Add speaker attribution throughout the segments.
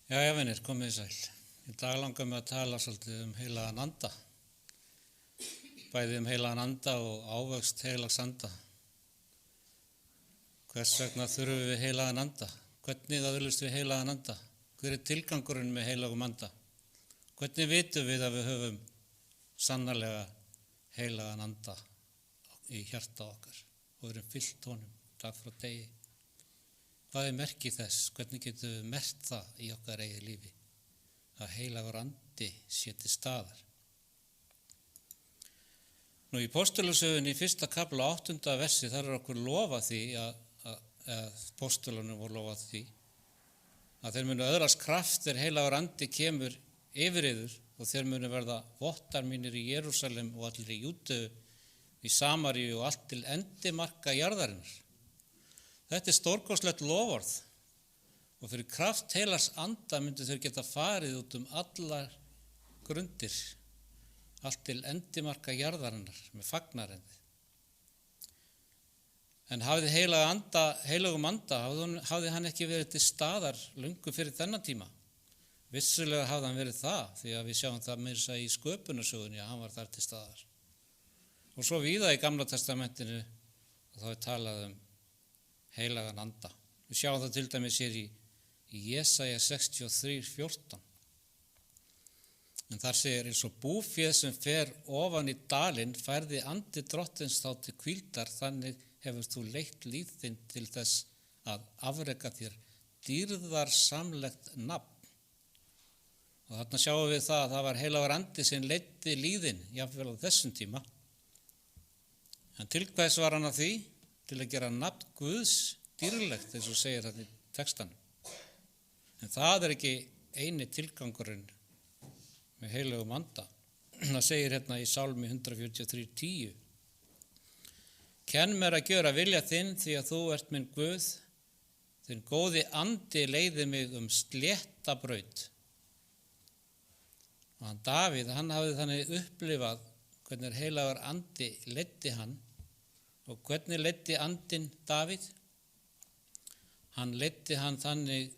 Speaker 1: Jæja, vinir, komið sæl. Í dag langar mig að tala svolítið heilagan anda. Bæði heilagan anda og ávöxt heilags anda. Hvers vegna þurfum við heilagan anda? Hvernig það viljumst við heilagan anda? Hver er tilgangurinn með heilagum anda? Hvernig vitum við að við höfum sannarlega heilagan anda í hjarta okkar og erum fyllt honum dag frá degi? Hvað er merki þess? Hvernig getum við merkt það í okkar eigið lífi? Að heilagur andi sé til staðar. Nú í Postulasögunni í 1. kafla 8. versi þar er okkur lofað því að postulunum voru lofað því að þeir munu öðlast kraft þegar heilagur andi kemur yfir yður og þeir munu verða vottar mínir í Jerúsalem og allir í Júdeu, í Samaríu og allt til endimarka jarðarinnar. Þetta er stórkostlegt loforð og fyrir kraft heilags anda myndu þeir geta farið út allar grundir, allt til endimarka jarðarinnar með fagnarendi. En hafði heilagum anda, hafði hann ekki verið til staðar löngu fyrir þennan tíma. Vissulega hafði hann verið það, því að við sjáum það meira í sköpunarsögunni að hann var þar til staðar. Og svo víða í Gamla testamentinu þá er talað heilagan anda. Við sjáum það til dæmis hér í Jesaja 63:14. En þar segir eins og búféð sem fer ofan í dalinn færði andi drottins þá til hvíldar, þannig hefur þú leitt líf þinn til þess að afreka þér dýrðarsamlegt nafn. Og þarna sjáum við það að það var heilagur andi sem leiddi líðin, jafnvel á þessum tíma. En til hvers var hann að því? Til að gera nafn Guðs dýrlegt, eins og segir þetta í textanum. En það er ekki eini tilgangurinn með heilagum anda. Það segir hérna í Sálmi 143:10. Kenn mér að gjöra vilja þinn því að þú ert minn Guð, þinn góði andi leiði mig slétta braut. Og hann Davíð, hann hafði þannig upplifað hvernig heilagur andi leiddi hann. Og hvernig leiddi andinn Davíð? Hann leiddi hann þannig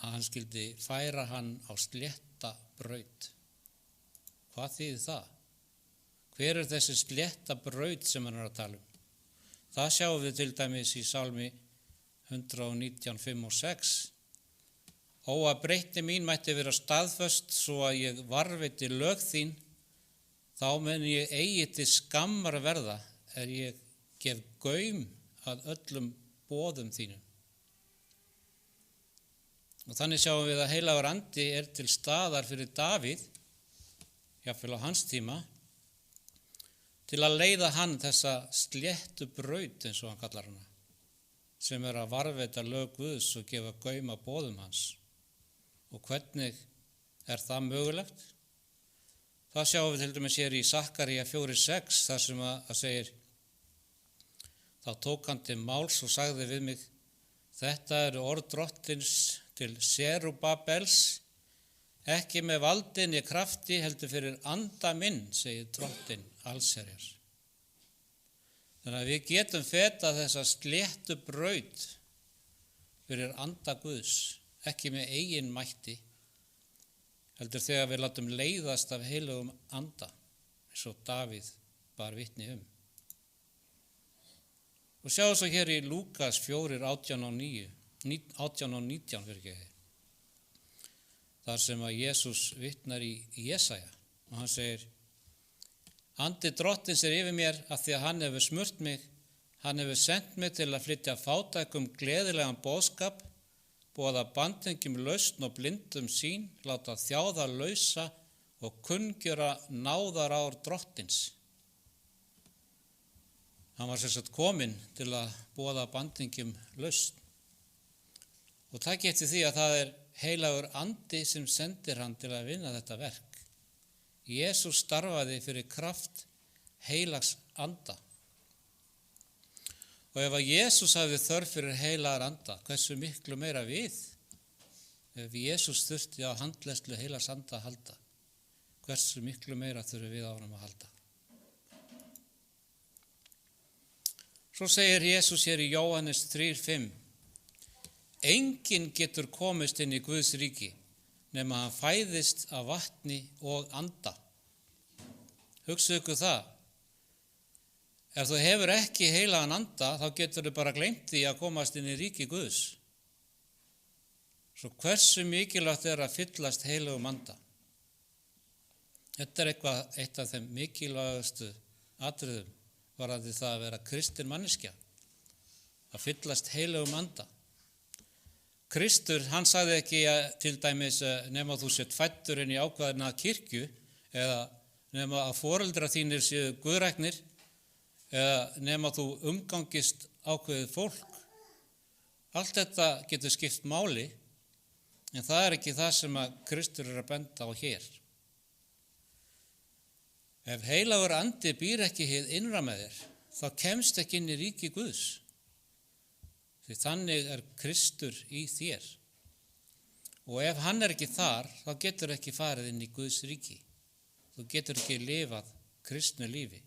Speaker 1: að hann skyldi færa hann á slétta braut. Hvað þýðir það? Hver er þessi slétta braut sem hann er að tala um? Það sjáum við til dæmis í Sálmi 119:5 og 6. Ó að breytni mín mætti vera staðföst svo að ég varveiti lög þín, þá mun ég eigi til skammar verða ég gef gaum að öllum boðum þínum. Og þannig sjáum við að heilagur andi er til staðar fyrir Davíð, jafnvel á hans tíma, til að leiða hann þessa sléttu braut, eins og hann kallar hana, sem er að varðveita lög Guðs og gefa gaum að boðum hans. Og hvernig er það mögulegt? Það sjáum við til dæmis hér í Sakaría 4:6, þar sem að segir: Þá tók hann til máls og sagði við mig: Þetta eru orð drottins til Serubabels, ekki með valdinni krafti heldur fyrir anda minn, segir drottinn allsherjar. Þannig að við getum fetað þessa sléttu braut fyrir anda Guðs, ekki með eigin mætti, heldur þegar við látum leiðast af heilagum anda, eins og Davíð bar vitni Og sjáum svo hér í Lúkas 4:18 og 19 þar sem að Jesús vitnar í Jesaja og hann segir: Andi drottins er yfir mér af því að hann hefur smurt mig, hann hefur sendt mig til að flytja fátækum gleðilegan boðskap, boða bandingjum lausn og blindum sýn, láta þjáða lausa og kunngjöra náðarár drottins. Hann var sem sagt kominn til að boða bandingjum lausn. Og takk eftir því að það er heilagur andi sem sendir hann til að vinna þetta verk. Jesús starfaði fyrir kraft heilags anda. Og ef að Jesús hafði þörf fyrir heilagar anda, hversu miklu meira við? Ef Jesús þurfti á handleiðslu heilags anda að halda, hversu miklu meira þurfum við á honum að halda? Svo segir Jesús hér í Jóhannes 3:5: Enginn getur komist inn í Guðs ríki nema hann fæðist af vatni og anda. Hugsaðu ykkur það. Ef þú hefur ekki heilagan anda, þá getur þú bara gleymt því að komast inn í ríki Guðs. Svo hversu mikilvægt að fyllast heilagum anda? Þetta eitt af þeim mikilvægastu atriðum varðandi það að vera kristin manneskja, að fyllast heilagum anda. Kristur, hann sagði ekki til dæmis nema þú sett fæddur inn í ákveðna kirkju eða nema að foreldrar þínir séu guðræknir eða nema þú umgangist ákveðið fólk. Allt þetta getur skipt máli, en það ekki það sem að Kristur að benda á hér. Ef heilagur andi býr ekki hið innra með þér, þá kemst ekki inn í ríki Guðs. Því þannig Kristur í þér. Og ef hann ekki þar, þá getur ekki farið inn í Guðs ríki. Þú getur ekki lifað kristnu lífi.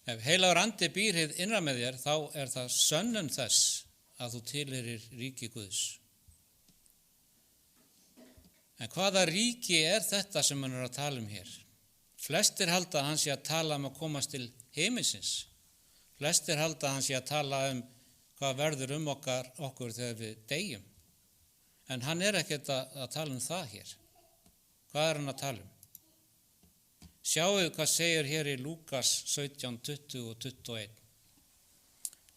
Speaker 1: Ef heilagur andi býr hið innra með þér, þá það sönnun þess að þú tilheyrir ríki Guðs. En hvaða ríki þetta sem hann að tala um hér? Flestir halda að hann sé að tala um að komast til himinsins. Flestir halda að hann sé að tala um hvað verður okkur þegar við deyjum. En hann ekkert að tala um það hér. Hvað hann að tala um? Sjáu hvað segir hér í Lúkas 17, 20 og 21.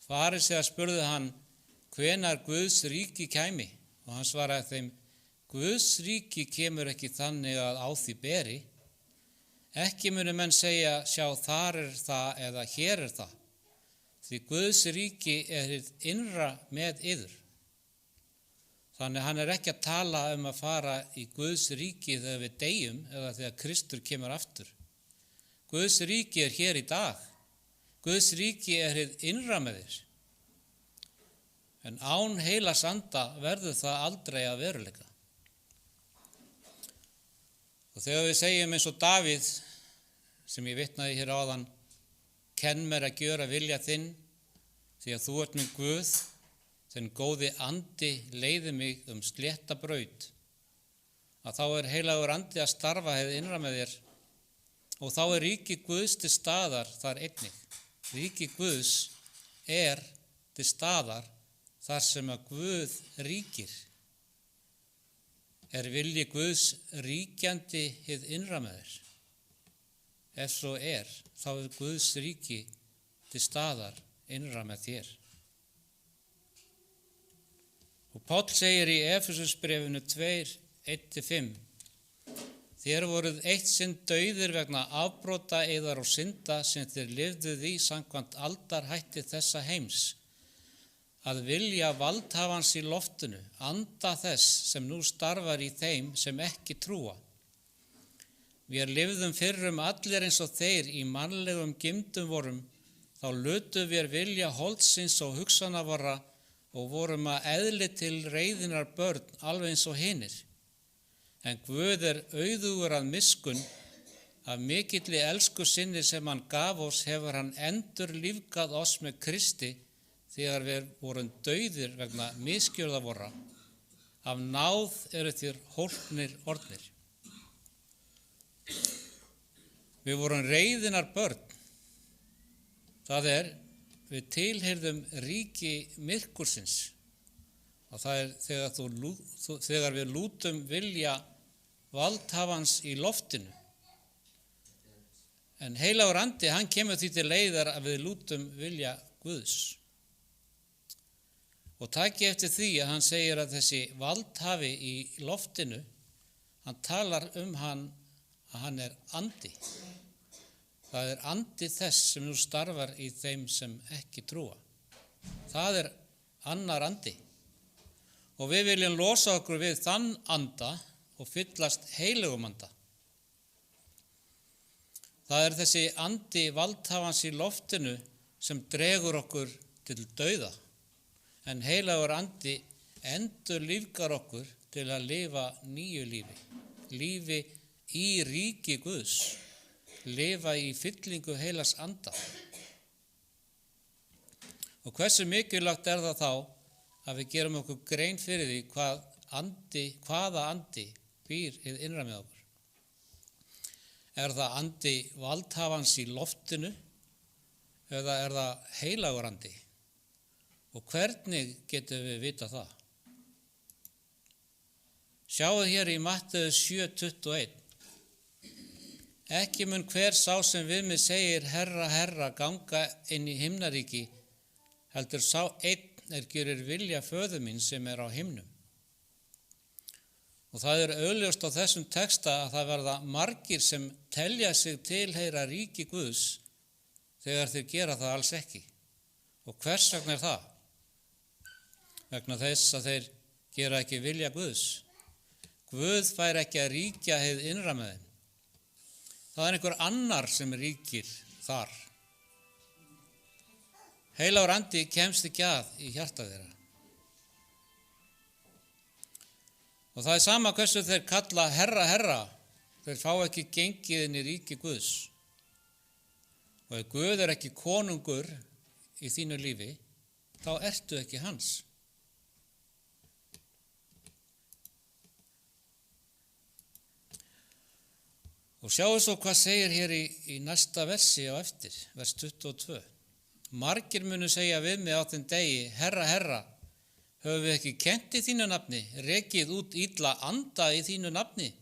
Speaker 1: Farisea spurði hann, hvenær Guðs ríki kæmi? Og hann svaraði þeim, Guðs ríki kemur ekki þannig að á því beri. Ekki munu menn segja, sjá þar það eða hér það. Því Guðs ríki hið innra með yður. Þannig hann ekki að tala um að fara í Guðs ríki þegar við deyjum eða þegar Kristur kemur aftur. Guðs ríki hér í dag. Guðs ríki hið innra með þér. En án heilags anda verður það aldrei að veruleika. Og þegar við segjum eins og Davíð, sem ég vitnaði hér áðan, kenn mér að gjöra vilja þinn, því að þú ert minn Guð, þinn góði andi leiði mig slétta braut, að þá heilagur andi að starfa hið innra með þér, og þá ríki Guðs til staðar þar einnig. Ríki Guðs til staðar þar sem að Guð ríkir. Vilji Guðs ríkjandi hið innra með þér? Ef svo þá Guðs ríki til staðar innra með þér. Og Páll segir í Efesusbréfinu 2, 1-5, þér voruð eitt sinn dauðir vegna afbrota yðar og synda sem þér lifðuð í samkvæmt aldarhætti þessa heims, að vilja valdhafans í loftinu, anda þess sem nú starfar í þeim sem ekki trúa. Við lifðum fyrrum allir eins og þeir í mannlegum gimdum vorum, þá lutum við vilja holdsins og hugsana vorra og vorum að eðli til reiðinar börn alveg eins og hinir. En Guð auðugur að miskunn, af mikilli elsku sinni sem hann gaf oss hefur hann endur lífgað oss með Kristi, þegar við vorum dauðir vegna misgjörða vorra. Af náð þér hólpnir orðnir. Við vorum reiðinar börn. Það við tilheyrðum ríki myrkursins. Og það þegar við lútum vilja valdhafans í loftinu. En heilagur andi, hann kemur því til leiðar að við lútum vilja Guðs. Og taki eftir því að hann segir að þessi valdhafi í loftinu, hann talar hann að hann andi. Það andi þess sem nú starfar í þeim sem ekki trúa. Það annar andi. Og við viljum losa okkur við þann anda og fyllast heilugum anda. Það þessi andi valdhafans í loftinu sem dregur okkur til dauða. En heilagur andi endur lífgar okkur til að lifa nýju lífi. Lífi í ríki Guðs. Lifa í fyllingu heilags anda. Og hversu mikilvægt það þá að við gerum okkur grein fyrir því hvað hvaða andi býr hið innra með okkur? Er það andi valdhafans í loftinu eða er það heilagur andi? Og hvernig getum við vita það? Sjáðu hér í Matteus 7:21. Ekki mun hver sá sem við mig segir Herra, Herra ganga inn í himnaríki, heldur sá einn gerir vilja föður mín sem er á himnum. Og það augljóst á þessum texta að það verða margir sem telja sig tilheyra ríki Guðs þegar þeir gera það alls ekki. Og hvers vegna er það? Vegna þess að þeir gera ekki vilja Guðs. Guð fær ekki að ríkja hið innra með þeim. Það er einhver annar sem ríkir þar. Heilagur andi kemst ekki að í hjarta þeirra. Og það er sama hversu þeir kalla Herra, Herra, þeir fá ekki gengið inn í ríki Guðs. Og ef Guð er ekki konungur í þínu lífi, þá ertu ekki hans. Og sjáu svo hvað segir hér í næsta versi á eftir, vers 22. Margir munu segja við mig á þeim degi, Herra, Herra, höfum við ekki kennt í þínu nafni, rekið út illa anda í þínu nafni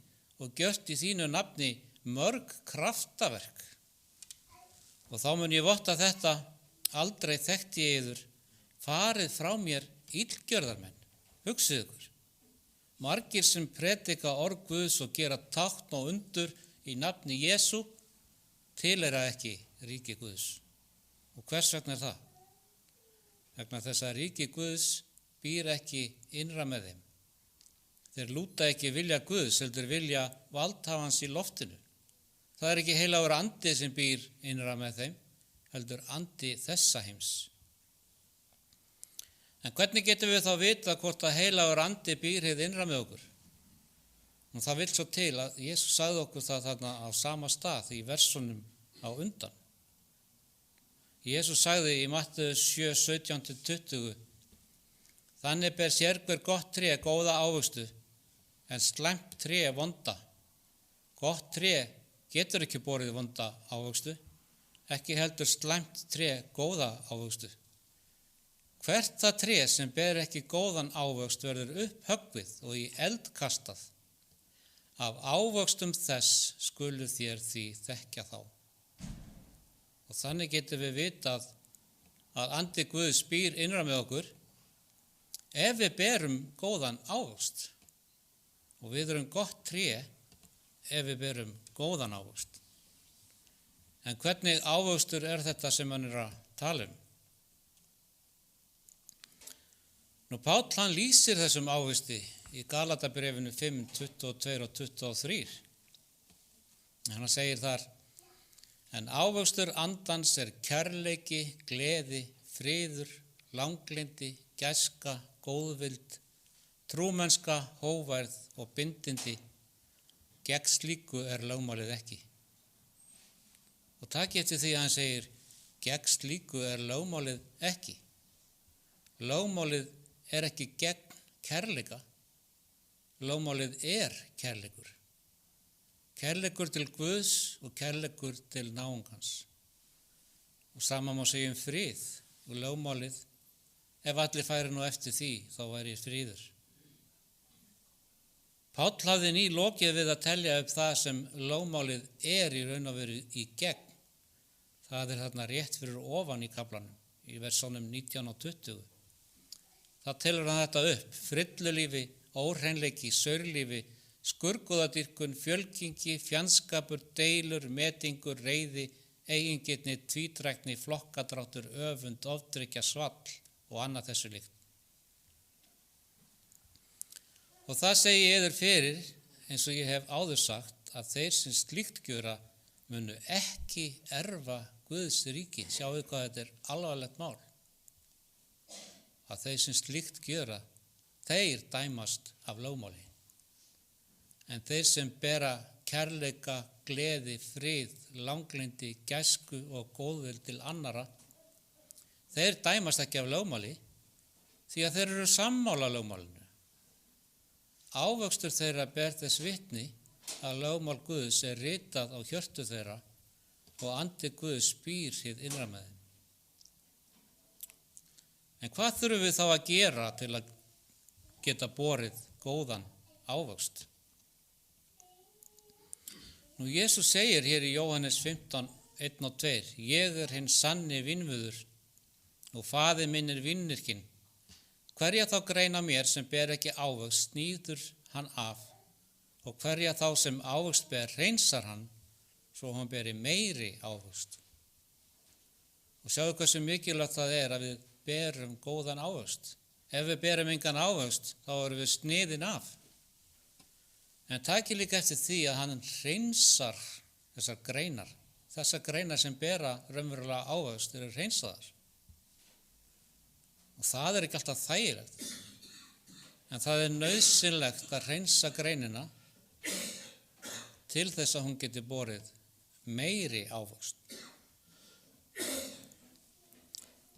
Speaker 1: og gjört í þínu nafni mörg kraftaverk. Og þá mun ég votta þetta, aldrei þekkti ég yður, farið frá mér illgjörðarmenn. Hugsið ykkur, margir sem predika orð Guðs og gera tákn og undur í nafni Jesú, tilheyra ekki ríki Guðs. Og hvers vegna er það? Vegna þess að ríki Guðs býr ekki innra með þeim. Þeir lúta ekki vilja Guðs, heldur vilja valdhafans í loftinu. Það er ekki heilagur andi sem býr innra með þeim, heldur andi þessa heims. En hvernig getum við þá vita hvort að heilagur andi býr hið innra með okkur? Og það vil svo til að Jesús sagði okkur það þarna á sama stað í versunum á undan. Jesús sagði í Matteus 7:17-20, þannig ber sérhver gott tré góða ávöxtu, en slæmt tré vonda. Gott tré getur ekki borið vonda ávöxtu, ekki heldur slæmt tré góða ávöxtu. Hvert það tré sem ber ekki góðan ávöxt verður upphöggvið og í eld kastað. Af ávöxtum þess skulu þér því þekkja þá. Og þannig getum við vitað að andi Guðs býr innra með okkur ef við berum góðan ávöxt. Og við erum gott tré ef við berum góðan ávöxt. En hvernig ávöxtur er þetta sem hann er að tala um? Nú Páll hann lýsir þessum ávöxti í Galatabréfinu 5:22-23. Hann segir þar, en ávöxtur andans er kærleiki, gleði, friður, langlindi, gæska, góðvild, trúmennska, hóværð og bindindi. Gegn slíku er lögmálið ekki. Og takk eftir því að hann segir, gegn slíku er lögmálið ekki. Lögmálið er ekki gegn kærleika. Lögmálið er kærleikur. Kærleikur til Guðs og kærleikur til náungans. Og sama má segja frið og lögmálið. Ef allir færi nú eftir því, þá væri fríður. Páll hafði nýlokið við að telja upp það sem lögmálið er í raun og veru í gegn. Það er þarna rétt fyrir ofan í kaflanum, í versunum 19 og 20. Það telur hann þetta upp, frillulífi, óhreinleiki, saurlífi, skurgoðadýrkun, fjölkingi, fjandskapur, deilur, metingur, reiði, eigingirni, tvítrækni, flokkadráttur, öfund, ofdrykkja, svall og annað þessu líkt. Og það segi ég yður fyrir, eins og ég hef áður sagt, að þeir sem slíkt gjöra munu ekki erfa Guðs ríki. Sjáu hvað þetta er alvarlegt mál. Að þeir sem slíkt gjöra, þeir dæmast af lögmáli. En þeir sem bera kærleika, gleði, frið, langlindi, gæsku og góðvild til annara, þeir dæmast ekki af lögmáli því að þeir eru sammála lögmálinu. Ávöxtur þeirra ber þess vitni að lögmál Guðs er ritað á hjörtu þeirra og andi Guðs býr hið innra með þeim. En hvað þurfum við þá að gera til að geta borið góðan ávöxt? Jesús segir hér í Jóhannes 15, 1 og 2, ég er hinn sanni vínviður og faðir minn er vínyrkinn. Hverja þá grein á mér sem ber ekki ávöxt sníður hann af og hverja þá sem ávöxt ber hreinsar hann svo hann beri meiri ávöxt. Og sjáu hversu mikilvægt það er að við berum góðan ávöxt. Ef við berum engan ávöxt þá erum við sniðin af. En takið líka eftir því að hann hreinsar þessar greinar. Þessar greinar sem bera raunverulega ávöxt eru hreinsaðar. Og það er ekki alltaf þægilegt. En það er nauðsynlegt að hreinsa greinina til þess að hún geti borið meiri ávöxt.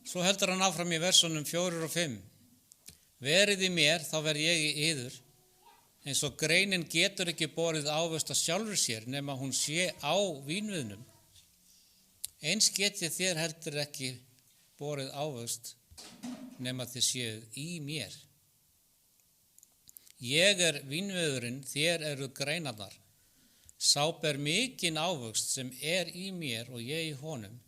Speaker 1: Svo heldur hann áfram í versunum 4 og 5. Verið í mér, þá verð ég í yður, eins og greinin getur ekki borið ávöxt að sjálfur sér nema hún sé á vínviðnum. Eins getið þér heldur ekki borið ávöxt nema þið séuð í mér. Ég er vínviðurinn, þér eru greinarnar. Sá ber mikinn ávöxt sem er í mér og ég í honum,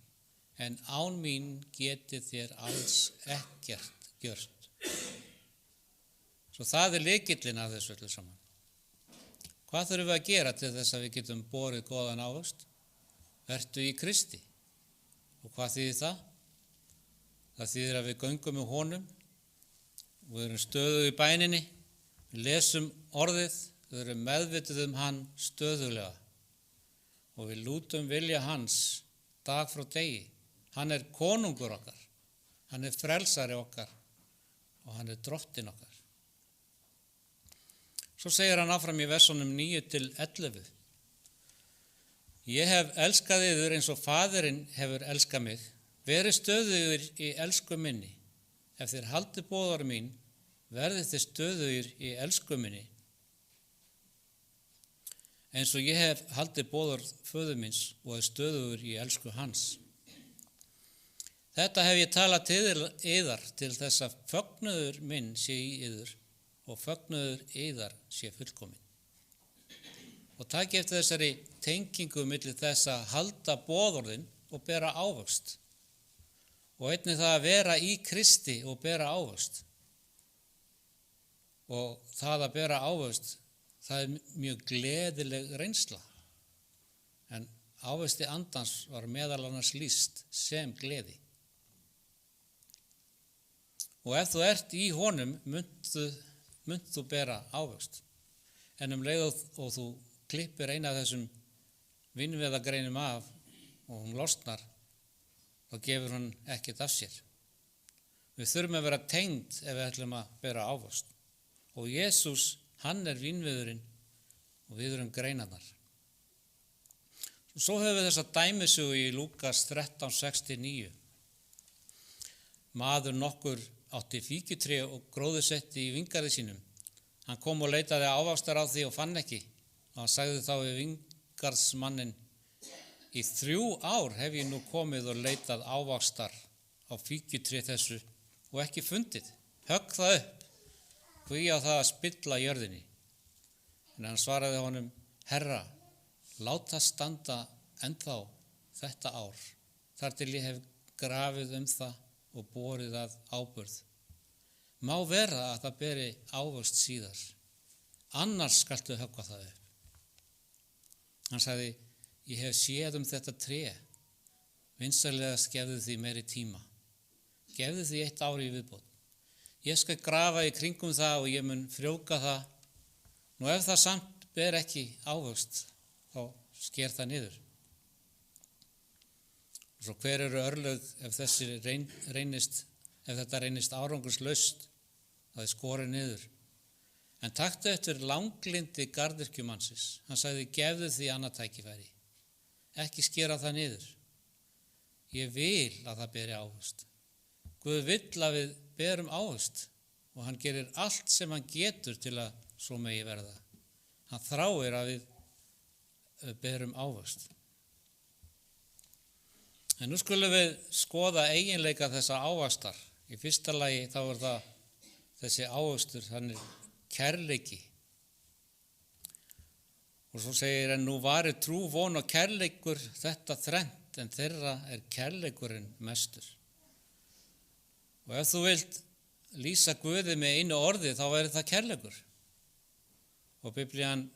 Speaker 1: en án mín getið þér alls ekkert gjört. Svo það er lykillinn af þessu öllu saman. Hvað þurfum við að gera til þess að við getum borið góðan ávöxt? Vertu í Kristi. Og hvað þýðir það? Það þýðir að við göngum með honum, við erum stöðug í bæninni, við lesum orðið, við erum meðvituð hann stöðuglega og við lútum vilja hans dag frá degi. Hann er konungur okkar, hann er frelsari okkar og hann er drottinn okkar. Svo segir hann áfram í versunum 9 til 11. Ég hef elskað yður eins og faðirinn hefur elskað mig. Verið stöðugir í elsku minni. Ef þér haldið boðorð mín, verðið þið stöðugir í elsku minni. Eins og ég hef haldið boðorð föður míns og er stöðugur í elsku hans. Þetta hef ég talað til yðar til þess að fögnuður minn sé í yður og fögnuður yðar sé fullkominn. Og takið eftir þessari tengingu milli þess að halda boðorðin og bera ávöxt. Og einnig það að vera í Kristi og bera ávöxt. Og það að bera ávöxt, það er mjög gleðileg reynsla. En ávöxti andans var meðal annars lýst sem gleði. Og ef þú ert í honum, munt þú bera ávöxt. En leið og þú klippir eina af þessum vínviðagreinum af og hún losnar, þá gefur hann ekkert af sér. Við þurfum að vera tengd ef við ætlum að bera ávöxt. Og Jesús, hann er vínviðurinn og við erum greinarnar. Svo höfum við þessa dæmisögu í Lúkas 13:69. Maður nokkur átti fíkjutré og gróðursetti í vingarði sínum. Hann kom og leitaði ávaxtar á því og fann ekki. Og hann sagði þá við vingarðsmanninn, í 3 ár hef ég nú komið og leitað ávaxtar á fíkjutré þessu og ekki fundið. Högg það upp, hví á það að spilla jörðinni. En hann svaraði honum, Herra, lát það standa ennþá þetta ár, þar til ég hef grafið það og borið að áburð. Má vera að það beri ávöxt síðar, annars skaltu höggva það upp. Hann sagði, ég hef séð þetta tré, vinsamlegast gefðu því meiri tíma. Gefðu því 1 ár í viðbót. Ég skal grafa í kringum það og ég mun frjóka það. Nú ef það samt ber ekki ávöxt, þá sker það niður. Svo hver eru örlög ef þetta reynist árangurslaust, það er skorið niður. En taktu eftir langlindi garðyrkjumannsins. Hann sagði, gefðu því annað tækifæri. Ekki skera það niður. Ég vil að það beri ávöxt. Guð vill að við berum ávöxt og hann gerir allt sem hann getur til að svo megi verða. Hann þráir að við berum ávöxt. En nú skulum við skoða eiginleika þessa ávöxtar. Í fyrsta lagi þá það þessi ávöxtur, hann kærleiki. Og svo segir, en nú vari trú, von og kærleikur þetta þrennt, en þeirra kærleikurinn mestur. Og ef þú vilt lýsa Guði með einu orði, þá væri það kærleikur. Og Biblían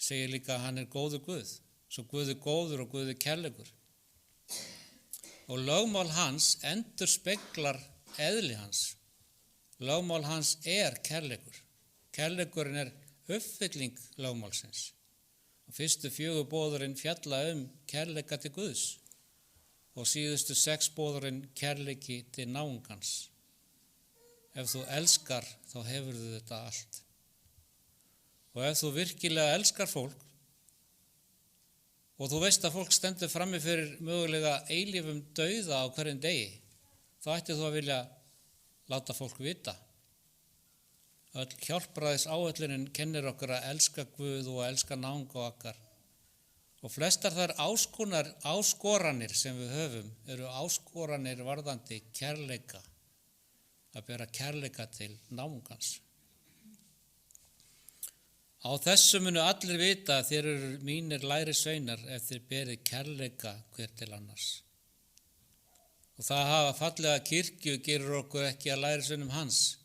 Speaker 1: segir líka að hann góður Guð. Svo Guð góður og Guð kærleikur. Og lögmál hans endurspeglar eðli hans. Lögmál hans kærleikur. Kærleikurinn uppfylling lögmálsins. Og fyrstu 4 boðurinn fjalla kærleika til Guðs. Og síðustu 6 boðurinn kærleiki til náungans. Ef þú elskar, þá hefur þú þetta allt. Og ef þú virkilega elskar fólk, og þú veist að fólk stendur frammi fyrir mögulega eilífum dauða á hverjum degi, þá ætti þú að vilja láta fólk vita. Öll hjálpræðis áætlunin kennir okkur að elska Guð og að elska náunga okkar. Og flestar þær áskoranir sem við höfum eru áskoranir varðandi kærleika, að bera kærleika til náungans. Á þessu munu allir vita að þér eru mínir lærisveinar ef þér berið kærleika hver til annars. Og það hafa fallega kirkju gerur okkur ekki að lærisveinum hans.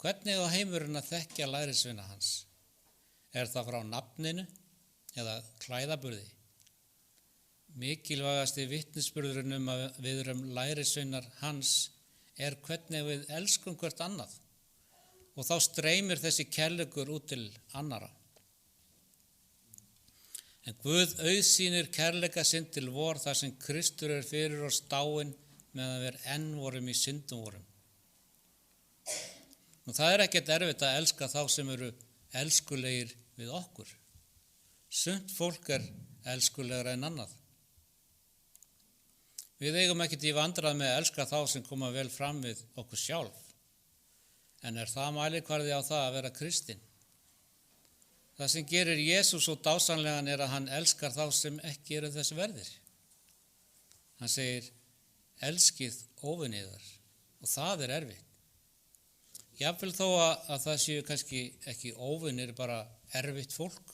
Speaker 1: Hvernig á heimurinn að þekkja lærisveina hans? Það frá nafninu eða klæðaburði? Mikilvægasti vitnisburðurinn að við erum lærisveinar hans hvernig við elskum hvert annað. Og þá streymir þessi kærleikur út til annara. En Guð auðsýnir kærleika sinn til vor þar sem Kristur fyrir oss dáinn meðan við enn vorum í syndum vorum. Og það ekkert erfitt að elska þá sem eru elskulegir við okkur. Sumt fólk elskulegra en annað. Við eigum ekkert í vandræði með að elska þá sem koma vel fram við okkur sjálf. En það mælikvarði á það að vera kristinn? Það sem gerir Jesús svo dásamlegan að hann elskar þá sem ekki eru þess verðir. Hann segir, elskið óvinni yðar. Og það erfitt. Jafnvel þó að það séu kannski ekki óvinnir, bara erfitt fólk.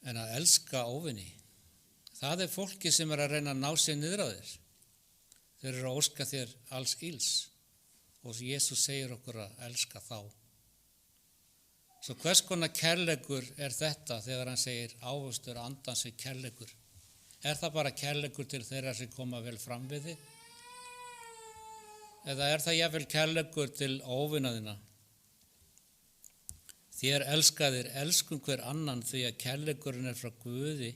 Speaker 1: En að elska óvinni, það fólki sem að reyna að ná sér niður á þér. Þeir eru að óska þér alls ills. Og Jesús segir okkur að elska þá. Svo hvers konar kærleikur þetta þegar hann segir ávöxtur andans kærleikur? Það bara kærleikur til þeirra sem koma vel fram við þig? Eða það jafnvel kærleikur til óvina þína? Þér elskaðir, elskum hver annan því að kærleikurinn frá Guði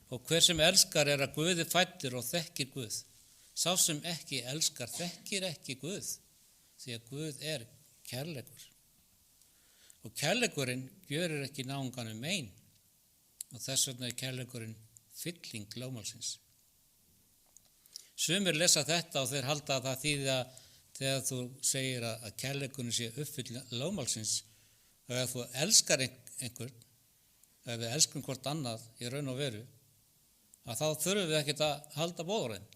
Speaker 1: og hver sem elskar að Guði fæddur og þekkir Guð. Sá sem ekki elskar þekkir ekki Guð. Því að Guð kærleikur. Og kærleikurinn gjörir ekki náunganum mein. Og þess vegna kærleikurinn fylling lögmálsins. Sumir lesa þetta og þeir halda að það þýði að þegar þú segir að kærleikurinn sé uppfylling lögmálsins og ef þú elskar einhvern, ef við elskum hvort annað í raun og veru, að þá þurfum við ekkert að halda boðorðin.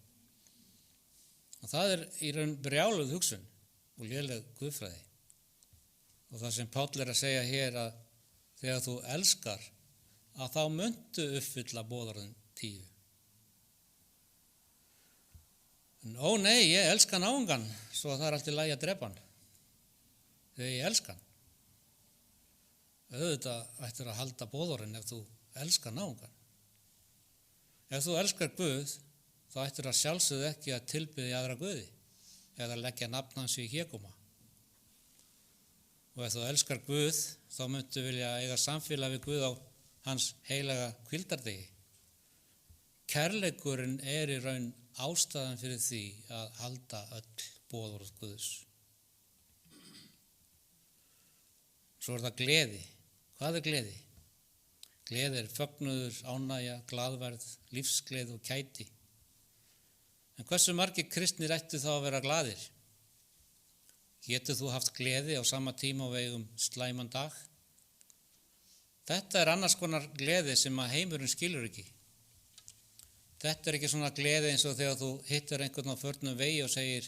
Speaker 1: Og það í raun brjáluð hugsun og léleg guðfræði. Og það sem Páll að segja hér að þegar þú elskar að þá muntu uppfylla boðorðin 10. Ó nei, ég elska náungan svo að það allt í lagi að drepa hann. Þegar ég elska hann. Auðvitað ættir að halda boðorðin ef þú elskar náungan. Ef þú elskar Guð, þá ættir að sjálfsögðu ekki að tilbiðja aðra guði eða leggja nafn hans í hégóma. Og ef þú elskar Guð, þá muntu vilja eiga samfélag við Guð á hans heilaga hvíldardegi. Kærleikurinn í raun ástæðan fyrir því að halda öll boðorð Guðs. Svo það gleði. Hvað gleði? Gleði fögnuður, ánægja, glaðverð, lífsgleði og kæti. En hversu margir kristnir ættu þá að vera glaðir? Getur þú haft gleði á sama tíma og við eigum slæman dag? Þetta er annars konar gleði sem að heimurinn skilur ekki. Þetta er ekki svona gleði eins og þegar þú hittir einhvern á förnum vegi og segir,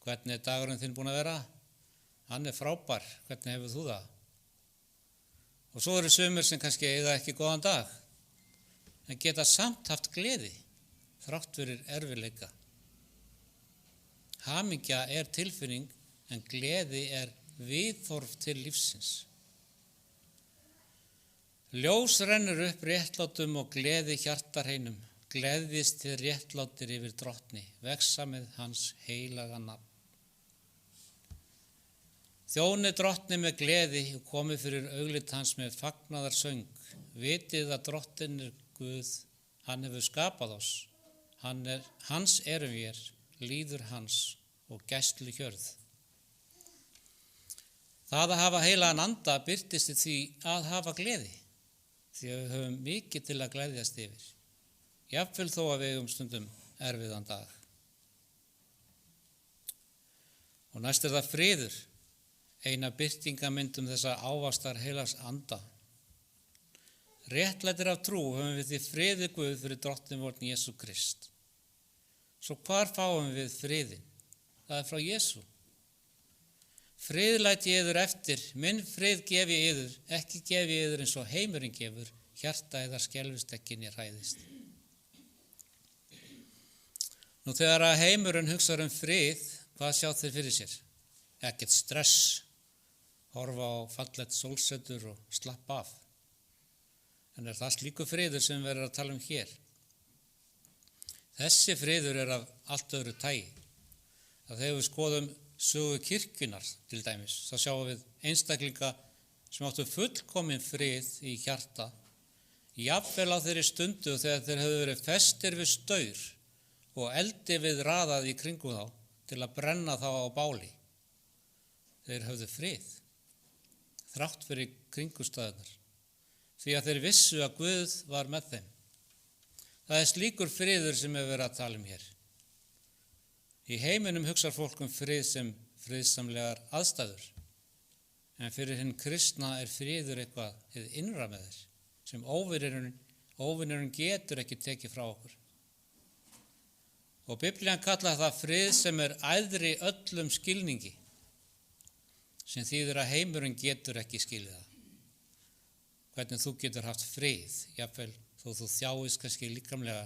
Speaker 1: hvernig er dagurinn þinn búin að vera? Hann er frábær, hvernig hefur þú það? Og svo eru sumir sem kannski eiga ekki góðan dag, en geta samt haft gleði, þrátt fyrir erfiðleika. Hamingja er tilfinning, en gleði er viðhorf til lífsins. Ljós rennur upp réttlátum og gleði hjartarheinum, gleðist þið réttlátir yfir drottni, vexa með hans heilaga nafn. Þjóni drottni með gleði og komi fyrir auglit hans með fagnaðarsöng. Vitið að drottin er Guð, hann hefur skapað oss. Hans erum við, líður hans og gæslu hjörð. Það að hafa heilagan anda birtist í því að hafa gleði, því að við höfum mikið til að gleðjast yfir. Jafnvel þó að við eigum stundum erfiðan dag. Og næst er það friður, eina birtingamyndum þessa ávastar heilags anda. Réttlætir af trú höfum við því friði Guð fyrir drottinn vorn Jesú Krist. Svo hvar fáum við friðin? Það er frá Jesú. Frið læt ég yður eftir, minn frið gef ég yður, ekki gef ég yður eins og heimurinn gefur, hjarta eða skelfist ekki né hræðist. Nú þegar að heimurinn hugsar frið, hvað sjá þeir fyrir sér? Ekkert stress, horfa á fallegt sólsetur og slappa af. En er það slíku friður sem við erum að tala hér? Þessi friður er af allt öðru tagi. Að þegar við skoðum sögu kirkjunnar til dæmis, þá sjáum við einstaklinga sem áttu fullkomin frið í hjarta, jafnvel á þeirri stundu þegar þeir hefðu verið festir við staur og eldi við raðað í kringum þá til að brenna þá á báli. Þeir höfðu frið, þrátt fyrir kringumstæðurnar, því að þeir vissu að Guð var með þeim. Það er slíkur friður sem við verðum að tala hér. Í heiminum hugsar fólk frið sem friðsamlegar aðstæður, en fyrir hinn kristna er friður eitthvað hið innra með þér, sem óvinurinn getur ekki tekið frá okkur. Og Biblían kallar það frið sem er æðri öllum skilningi, sem þýðir að heimurinn getur ekki skilið það. Hvernig þú getur haft frið, jafnvel þó þú þjáist kannski líkamlega,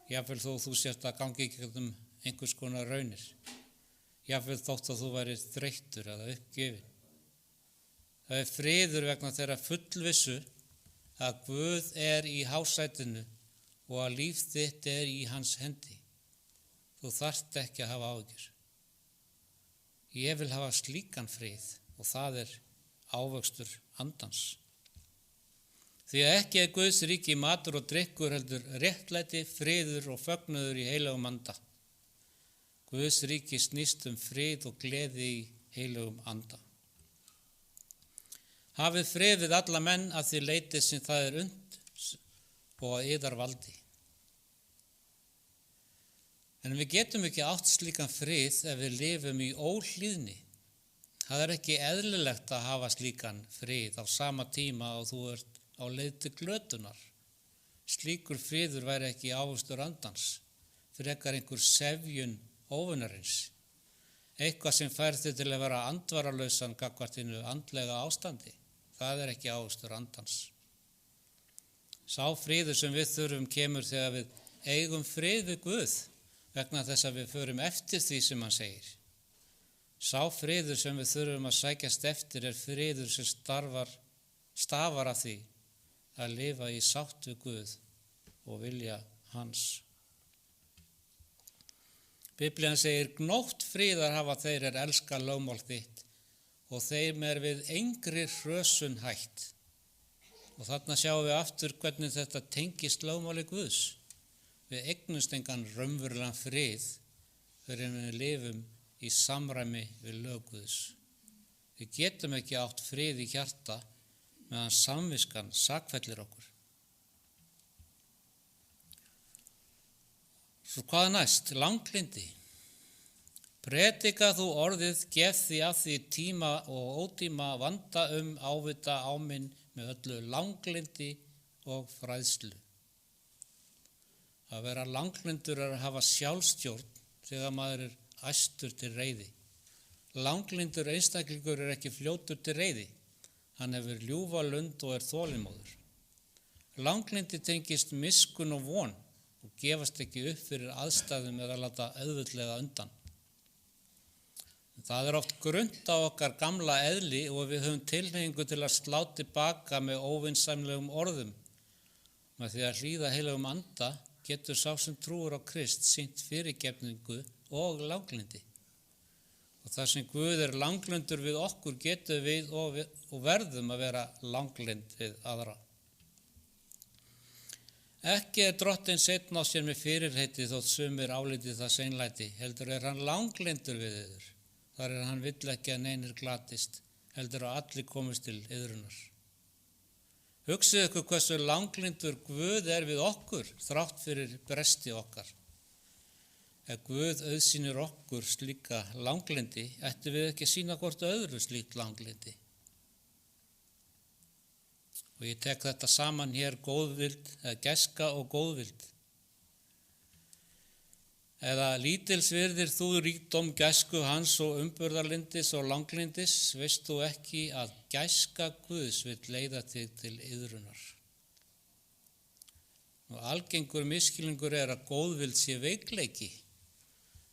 Speaker 1: jafnvel þó þú sért að gangi ekki um einhvers konar raunir, jafnvel þótt að þú væri þreyttur eða uppgefin. Það er friður vegna þeirra fullvissu að Guð er í hásætinu og að líf þitt er í hans hendi. Þú þarft ekki að hafa áhyggjur. Ég vil hafa slíkan frið og það er ávöxtur andans. Því að ekki er Guðs ríki matur og drykkur heldur réttlæti, friður og fögnuður í heilagum anda. Guðs ríki snýst frið og gleði í heilagum anda. Hafið frið við alla menn að því leyti sem það er und og að yðar valdi. En við getum ekki átt slíkan frið ef við lifum í óhlýðni. Það er ekki eðlilegt að hafa slíkan frið á sama tíma og þú ert á leið til glötunar. Slíkur friður væri ekki ávöxtur andans, frekar einhver sefjun óvinarins. Eitthvað sem fær þig til að vera andvaralausan gagnvart hinu andlega ástandi. Það er ekki ávöxtur andans. Sá friður sem við þurfum kemur þegar við eigum frið við Guð, vegna þess að við förum eftir því sem hann segir. Sá friður sem við þurfum að sækjast eftir er friður sem stafar af því að lifa í sátt við Guð og vilja hans. Biblían segir, gnótt fríðar hafa þeir er elska lögmál þitt og þeim er við engri hrösun hætt. Og þarna sjáum við aftur hvernig þetta tengist lögmáli Guðs. Við eignumst engan raunverulegan frið fyrir við lifum í samræmi við lög Guðs. Við getum ekki átt frið í hjarta meðan samviskan sakfellir okkur. Svo hvað næst? Langlyndi. Predika þú orðið, gef því að því tíma og ótíma, vanda ávita áminn með öllu langlindi og fræðslu. Að vera langlyndur að hafa sjálfstjórn þegar maður æstur til reiði. Langlyndur einstaklingur ekki fljótur til reiði. Hann hefur ljúfa lund og þolinmóður. Langlyndi tengist miskun og von og gefast ekki upp fyrir aðstæðum eða láta auðveldlega undan. Það oft grunnt á okkar gamla eðli og við höfum tilhneigingu til að slá tilbaka með óvinsamlegum orðum. Með því að hlýða heilagum anda getur sá sem trúir á Krist sýnt fyrirgefningu og langlyndi. Og það sem Guð langlyndur við okkur getum við og verðum að vera langlynd við aðra. Ekki drottinn seinn á sér með fyrirheiti þótt sumir álíti það seinlæti, heldur hann langlyndur við yður. Þar hann vill ekki að neinir glatist, heldur að allir komist til iðrunar. Hugsið ykkur hversu langlyndur Guð við okkur, þrátt fyrir bresti okkar. Ef Guð auðsýnir okkur slíka langlyndi, ættum við ekki að sýna hvort öðru slíkt langlyndi. Og ég tek þetta saman hér góðvild, eða gæska og góðvild. Eða lítils virðir þú ríkdóm gæsku hans og umburðarlyndis og langlyndis, veist þú ekki að gæska Guðs vill leiða þig til iðrunar. Og algengur misskilningur að góðvild sé veikleiki.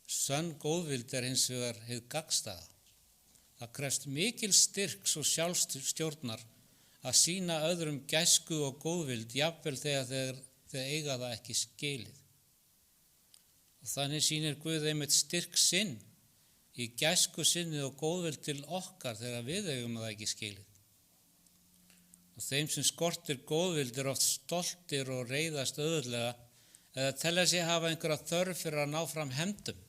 Speaker 1: Sönn góðvild hins vegar hið gagnstæða. Það krefst mikil styrks og sjálfstjórnar að sýna öðrum gæsku og góðvild, jafnvel þegar þeir eiga það ekki skilið. Og þannig sýnir Guð einmitt styrk sinn í gæsku sinni og góðvild til okkar þegar við eigum það ekki skilið. Og þeim sem skortir góðvild oft stoltir og reiðast auðveldlega eða telja sig hafa einhverja þörf fyrir að ná fram hefndum.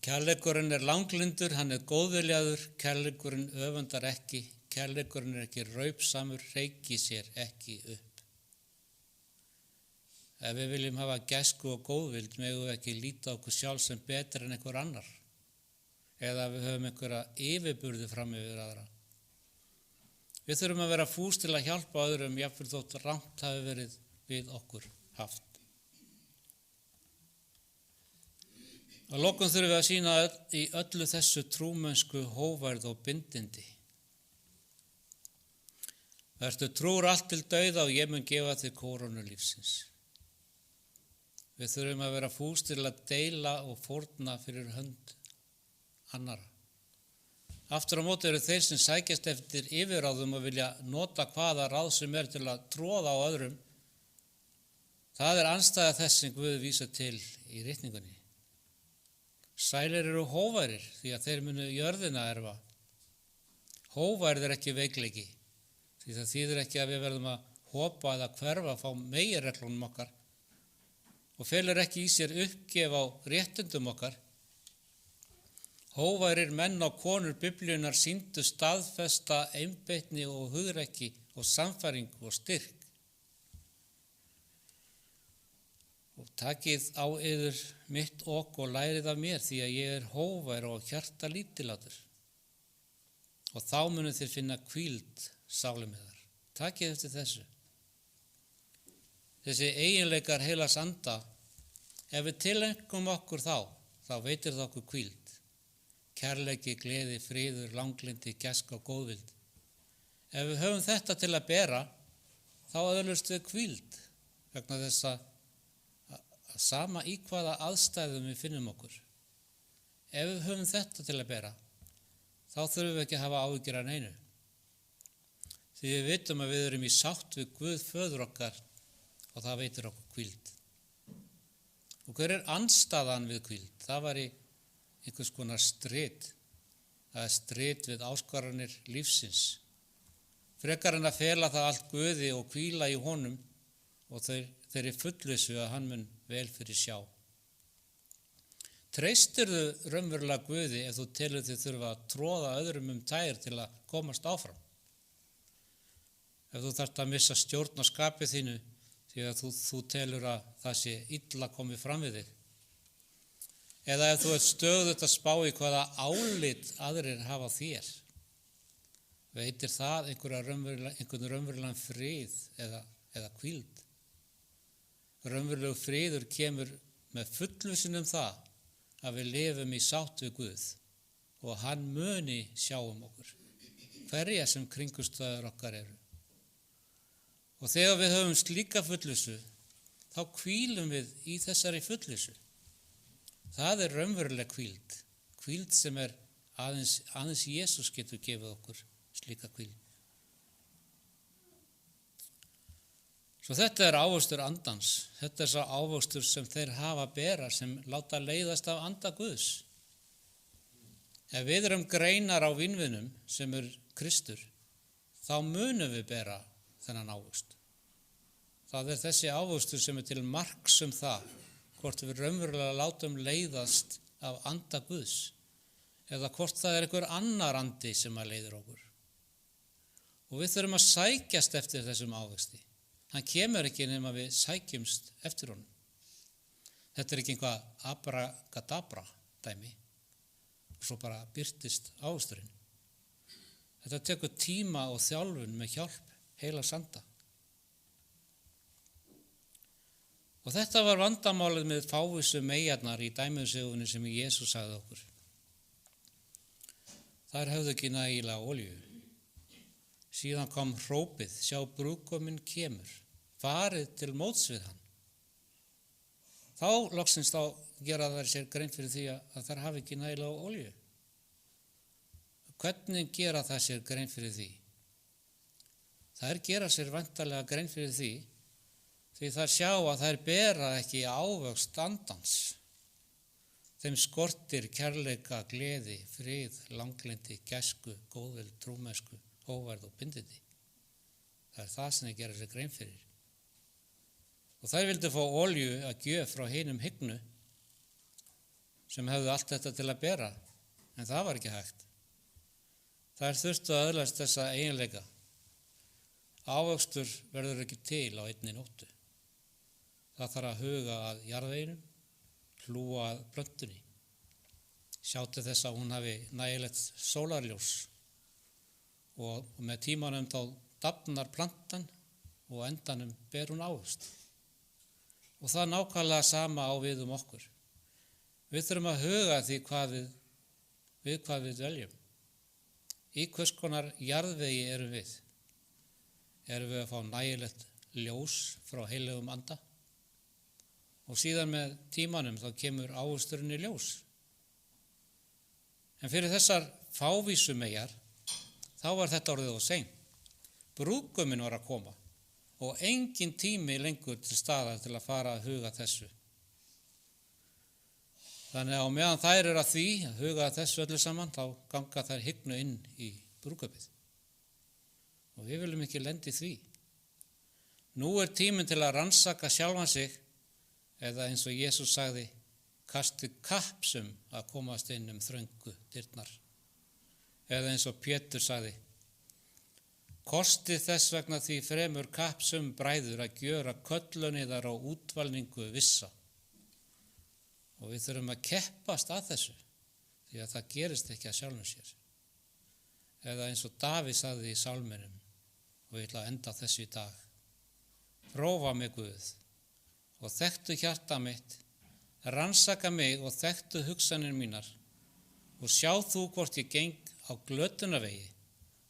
Speaker 1: Kærleikurinn langlyndur, hann góðviljaður, kærleikurinn öfundar ekki, kærleikurinn ekki raupsamur, reiki sér ekki upp. Ef við viljum hafa gæsku og góðvild, megum við ekki líta okkur sjálf sem betur en einhver annar, eða við höfum einhverja yfirburði fram yfir aðra. Við þurfum að vera fús til að hjálpa öðrum, jafnvel þótt rangt hafi verið við okkur haft. Að lokum þurfum við að sýna í öllu þessu trúmennsku, hógværð og bindindi. Vertu trúr allt til dauða og ég mun gefa þér kórónu lífsins. Við þurfum að vera fús til að deila og fórna fyrir hönd annara. Aftur á móti eru þeir sem sækjast eftir yfirráðum og vilja nota hvaða ráð sem til að tróða á öðrum. Það andstæða þess sem Guð vísar til í ritningunni. Sælir eru hógværir því að þeir munu jörðina erfa. Hógværð ekki veikleiki, því það þýðir ekki að við verðum að hopa eða hverfa frá meginreglunum okkar og felur ekki í sér uppgef á réttundum okkar. Hógværir menn og konur Biblíunnar sýndu staðfesta einbeitni og hugrekki og sannfæringu og styrk. Og takið á yður mitt ok og lærið af mér því að ég hógvær og hjarta lítillátur. Og þá munu þér finna hvíld sálum yðar. Takið eftir þessu. Þessi eiginleikar heilags anda, ef við tilengum okkur þá veitir það okkur hvíld. Kærleiki, gleði, friður, langlyndi, gæska og góðvild. Ef við höfum þetta til að bera, þá öðlumst við hvíld vegna þess að sama í hvaða aðstæðum við finnum okkur. Ef við höfum þetta til að bera, þá þurfum við ekki að hafa áhyggjur af neinu. Því við vitum að við erum í sátt við Guð föður okkar og það veitir okkur hvíld. Og hver andstaðan við hvíld? Það var í einhvers konar strit. Það strit við áskoranir lífsins. Frekar en að fela það allt Guði og hvíla í honum og þeirri fullvissu að hann mun vel fyrir sjá. Treystirðu raunverulega Guði ef þú telur þig þurfa að tróða öðrum tær til að komast áfram? Ef þú þarft að missa stjórn á skapið þínu því að þú telur að það sé illa komið fram við þig. eða ef þú ert stöðugt að spá í hvaða álit aðrir hafa á þér, veitir það einhvern raunverulegan frið eða hvíld? Raunverulegur friður kemur með fullvissun það að við lifum í sátt við Guð og hann muni sjá okkur, hverja sem kringumstæður okkar eru. Og þegar við höfum slíka fullvissu, þá hvílum við í þessari fullvissu. Það er raunveruleg hvíld sem er aðeins Jesús getur gefið okkur slíka hvíld. Svo þetta er ávöxtur andans, þetta er sá ávöxtur sem þeir hafa bera sem láta leiðast af anda Guðs. Ef við erum greinar á vínviðnum sem er Kristur, þá munum við bera þennan ávöxt. Það er þessi ávöxtur sem er til marks það, hvort við raunverulega látum leiðast af anda Guðs, eða hvort það er einhver annar andi sem að leiðir okkur. Og við þurfum að sækjast eftir þessum ávexti. Hann kemur ekki nema við sækjumst eftir honum. Þetta er ekki einhvað abracadabra dæmi og svo bara birtist ávexturinn. Þetta tekur tíma og þjálfun með hjálp heilags anda. Og þetta var vandamálið með fávísu meyjarnar í dæmisögunni sem Jesús sagði okkur. Þær höfðu ekki nægilega olíu. Síðan kom hrópið, sjá brúðguminn kemur, farið til móts við hann. Þá loksins gera þær sér grein fyrir því að þær hafi ekki nægilega olíu. Hvernig gera þær sér grein fyrir því? Þær gera sér væntanlega grein fyrir því þær sjá að þær bera ekki ávöxt andans. Þeim skortir kærleika, gleði, frið, langlyndi, gæsku, góðvild, trúmennsku, hógværð og bindindi. Það er það sem þeir gera sér grein fyrir. Og þær vildu fá olíu að gjöf frá hinum hygnu sem hefðu allt þetta til að bera, en það var ekki hægt. Þær þurftu að öðlast þessa eiginleika. Ávöxtur verður ekki til á einni nóttu. Það þarf að huga að jarðveginum, hlúa að plöntunni, sjá til þess að hún hafi nægilegt sólarljós og með tímanum þá dafnar plantan og endanum ber hún ávöxt. Og það nákvæmlega sama á við okkur. Við þurfum að huga því hvað við dveljum. Í hvers konar jarðvegi erum við? Erum við að fá nægilegt ljós frá heilögum anda? Og síðan með tímanum þá kemur ávöxturinn í ljós. En fyrir þessar fávísu meyjar, þá var þetta orðið of seint. Brúðguminn var að koma og engin tími lengur til staðar til að fara að huga þessu. Þannig að á meðan þær eru að því að huga þessu öllu saman, þá ganga þær hygnu inn í brúðkaupið. Og við viljum ekki lenda í því. Nú er tíminn til að rannsaka sjálfan sig, eða eins og Jesús sagði, kastið kappsum að komast inn þröngu dyrnar. Eða eins og Pétur sagði, kostið þess vegna því fremur kappsum bræður að gjöra köllun yðar á útvalningu vissa. Og við þurfum að keppast að þessu, því að það gerist ekki að sjálfum sér. Eða eins og Davíð sagði í sálminum, og ég ætla að enda þessu í dag. Prófa mig Guð og þekktu hjarta mitt, rannsaka mig og þekktu hugsanir mínar og sjá þú hvort ég geng á glötunarvegi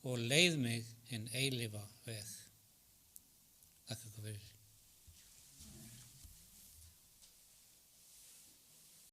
Speaker 1: og leið mig hinn eilífa veg. Takk fyrir.